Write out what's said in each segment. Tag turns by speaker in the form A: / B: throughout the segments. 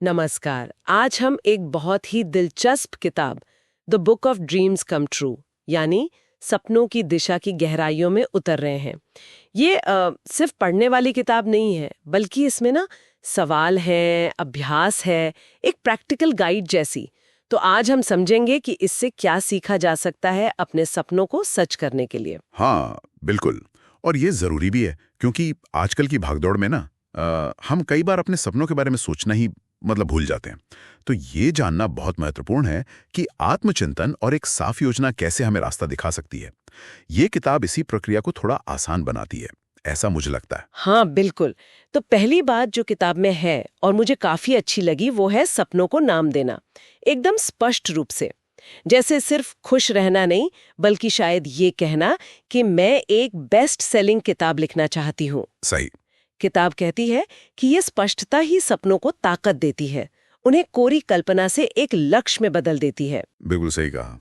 A: नमस्कार। आज हम एक बहुत ही दिलचस्प किताब the book of dreams come true यानी सपनों की दिशा की गहराइयों में उतर रहे हैं। ये सिर्फ पढ़ने वाली किताब नहीं है, बल्कि इसमें ना सवाल हैं, अभ्यास है, एक प्रैक्टिकल गाइड जैसी। तो आज हम समझेंगे कि इससे क्या सीखा जा सकता है अपने सपनों को सच करने के लिए।
B: हाँ, बिल्कुल। और ये जरूरी भी है क्योंकि आजकल की भागदौड़ में ना हम कई बार अपने सपनों के बारे में सोचना ही भूल जाते हैं। तो ये जानना बहुत महत्वपूर्ण है कि आत्मचिंतन और एक साफ योजना कैसे हमें रास्ता दिखा सकती है। ये किताब इसी प्रक्रिया को थोड़ा आसान बनाती है, ऐसा मुझे लगता है।
A: हाँ बिल्कुल। तो पहली बात जो किताब में है और मुझे काफी अच्छी लगी वो है सपनों को नाम देना, एकदम स्पष्ट रूप से। जैसे सिर्फ खुश रहना नहीं, बल्कि शायद ये कहना कि मैं एक बेस्ट सेलिंग किताब लिखना चाहती हूँ।
B: सही।
A: किताब कहती है कि ये स्पष्टता ही सपनों को ताकत देती है, उन्हें कोरी कल्पना से एक लक्ष्य में बदल देती है।
B: बिल्कुल सही कहा।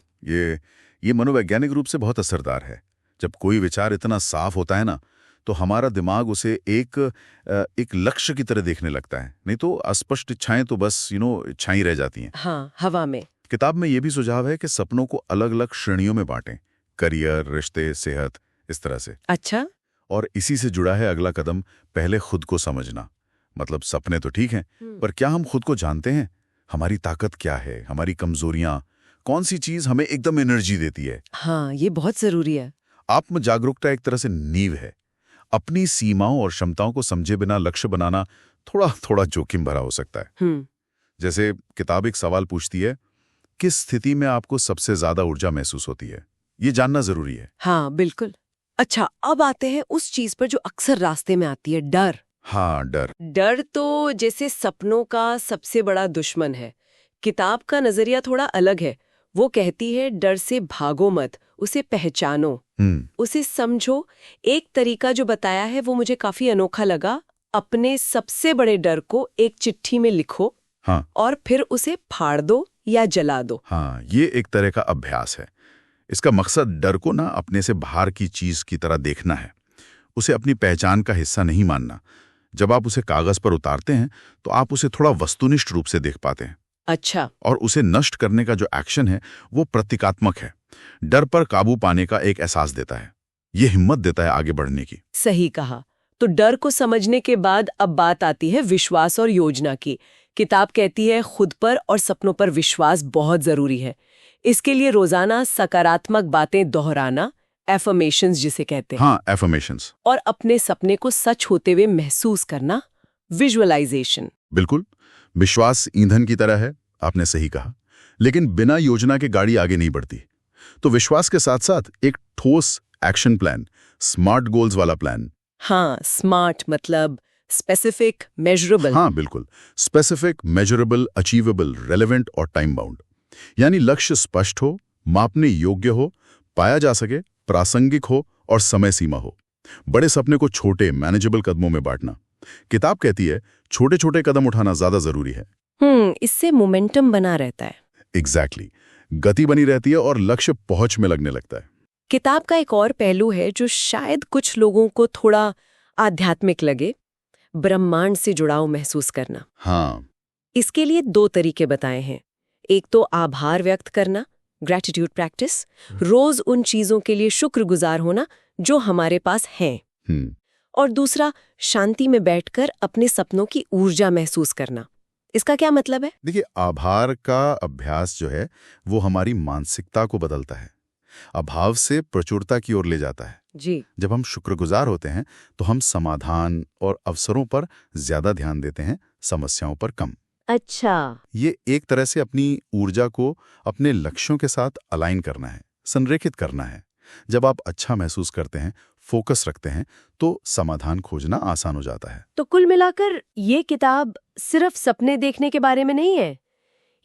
B: ये मनोवैज्ञानिक रूप से बहुत असरदार है। जब कोई विचार इतना साफ होता है ना, तो हमारा दिमाग उसे एक लक्ष्य की तरह देखने लगता है। नहीं तो अस्पष्ट इच्छाएं तो बस इच्छाएं रह जाती हैं।
A: हाँ, हवा में।
B: किताब में यह भी सुझाव है कि सपनों को अलग अलग श्रेणियों में बांटें, करियर, रिश्ते, सेहत, इस तरह से।
A: अच्छा।
B: और इसी से जुड़ा है अगला कदम, पहले खुद को समझना। मतलब सपने तो ठीक हैं, पर क्या हम खुद को जानते हैं? हमारी ताकत क्या है, हमारी कमजोरियां, कौन सी चीज हमें एकदम एनर्जी देती है?
A: हाँ, ये बहुत जरूरी है।
B: आत्म जागरूकता एक तरह से नींव है। अपनी सीमाओं और क्षमताओं को समझे बिना लक्ष्य बनाना थोड़ा थोड़ा जोखिम भरा हो सकता है। जैसे किताब एक सवाल पूछती है, किस स्थिति में आपको सबसे ज्यादा ऊर्जा महसूस होती है? ये जानना जरूरी है।
A: हाँ बिल्कुल। अच्छा, अब आते हैं उस चीज पर जो अक्सर रास्ते में आती है, डर।
B: हाँ, डर।
A: डर तो जैसे सपनों का सबसे बड़ा दुश्मन है। किताब का नजरिया थोड़ा अलग है। वो कहती है डर से भागो मत, उसे पहचानो, उसे समझो। एक तरीका जो बताया है वो मुझे काफी अनोखा लगा। अपने सबसे बड़े डर को एक चिट्ठी में लिखो।
B: हाँ।
A: और फिर उसे फाड़ दो या जला दो।
B: हाँ, ये एक तरह का अभ्यास है। इसका मकसद डर को ना अपने से बाहर की चीज की तरह देखना है, उसे अपनी पहचान का हिस्सा नहीं मानना। जब आप उसे कागज पर उतारते हैं तो आप उसे थोड़ा वस्तुनिष्ठ रूप से देख पाते हैं।
A: अच्छा।
B: और उसे नष्ट करने का जो एक्शन है वो प्रतीकात्मक है। डर पर काबू पाने का एक एहसास देता है, ये हिम्मत देता है आगे बढ़ने की।
A: सही कहा। तो डर को समझने के बाद अब बात आती है विश्वास और योजना की। किताब कहती है खुद पर और सपनों पर विश्वास बहुत जरूरी है। इसके लिए रोजाना सकारात्मक बातें दोहराना, एफर्मेशंस जिसे कहते हैं।
B: हाँ, एफर्मेशंस।
A: और अपने सपने को सच होते हुए महसूस करना, विजुअलाइजेशन।
B: बिल्कुल। विश्वास ईंधन की तरह है, आपने सही कहा। लेकिन बिना योजना के गाड़ी आगे नहीं बढ़ती। तो विश्वास के साथ साथ एक ठोस एक्शन प्लान, स्मार्ट गोल्स वाला प्लान।
A: हाँ, स्मार्ट मतलब स्पेसिफिक, मेजरेबल।
B: हाँ बिल्कुल, स्पेसिफिक, मेजरेबल, अचीवेबल, रेलेवेंट और टाइम बाउंड। यानी लक्ष्य स्पष्ट हो, मापने योग्य हो, पाया जा सके, प्रासंगिक हो और समय सीमा हो। बड़े सपने को छोटे मैनेजेबल कदमों में बांटना। किताब कहती है छोटे छोटे कदम उठाना ज्यादा जरूरी है।
A: इससे मोमेंटम बना रहता है।
B: एग्जैक्टली। गति बनी रहती है और लक्ष्य पहुंच में लगने लगता है।
A: किताब का एक और पहलू है जो शायद कुछ लोगों को थोड़ा आध्यात्मिक लगे, ब्रह्मांड से जुड़ाव महसूस करना।
B: हाँ।
A: इसके लिए 2 तरीके बताए हैं। एक तो आभार व्यक्त करना, ग्रैटिट्यूड प्रैक्टिस, रोज उन चीजों के लिए शुक्रगुजार होना जो हमारे पास हैं। और दूसरा, शांति में बैठकर अपने सपनों की ऊर्जा महसूस करना। इसका क्या मतलब है?
B: देखिए, आभार का अभ्यास जो है वो हमारी मानसिकता को बदलता है, अभाव से प्रचुरता की ओर ले जाता है।
A: जी।
B: जब हम शुक्रगुजार होते हैं तो हम समाधान और अवसरों पर ज्यादा ध्यान देते हैं, समस्याओं पर कम।
A: अच्छा।
B: ये एक तरह से अपनी ऊर्जा को अपने लक्ष्यों के साथ अलाइन करना है, संरेखित करना है। जब आप अच्छा महसूस करते हैं, फोकस रखते हैं, तो समाधान खोजना आसान हो जाता है।
A: तो कुल मिलाकर ये किताब सिर्फ सपने देखने के बारे में नहीं है।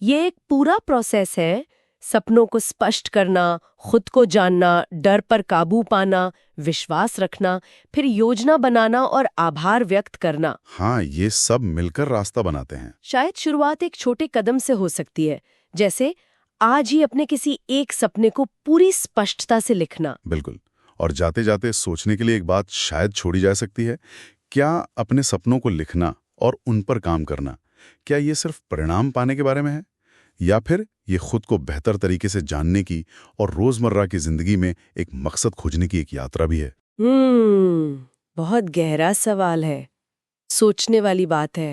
A: ये एक पूरा प्रोसेस है। सपनों को स्पष्ट करना, खुद को जानना, डर पर काबू पाना, विश्वास रखना, फिर योजना बनाना और आभार व्यक्त करना।
B: हाँ, ये सब मिलकर रास्ता बनाते हैं।
A: शायद शुरुआत एक छोटे कदम से हो सकती है, जैसे आज ही अपने किसी एक सपने को पूरी स्पष्टता से लिखना।
B: बिल्कुल। और जाते जाते सोचने के लिए एक बात शायद छोड़ी जा सकती है, क्या अपने सपनों को लिखना और उन पर काम करना क्या ये सिर्फ परिणाम पाने के बारे में है, या फिर ये खुद को बेहतर तरीके से जानने की और रोजमर्रा की जिंदगी में एक मकसद खोजने की एक यात्रा भी है?
A: बहुत गहरा सवाल है, सोचने वाली बात है।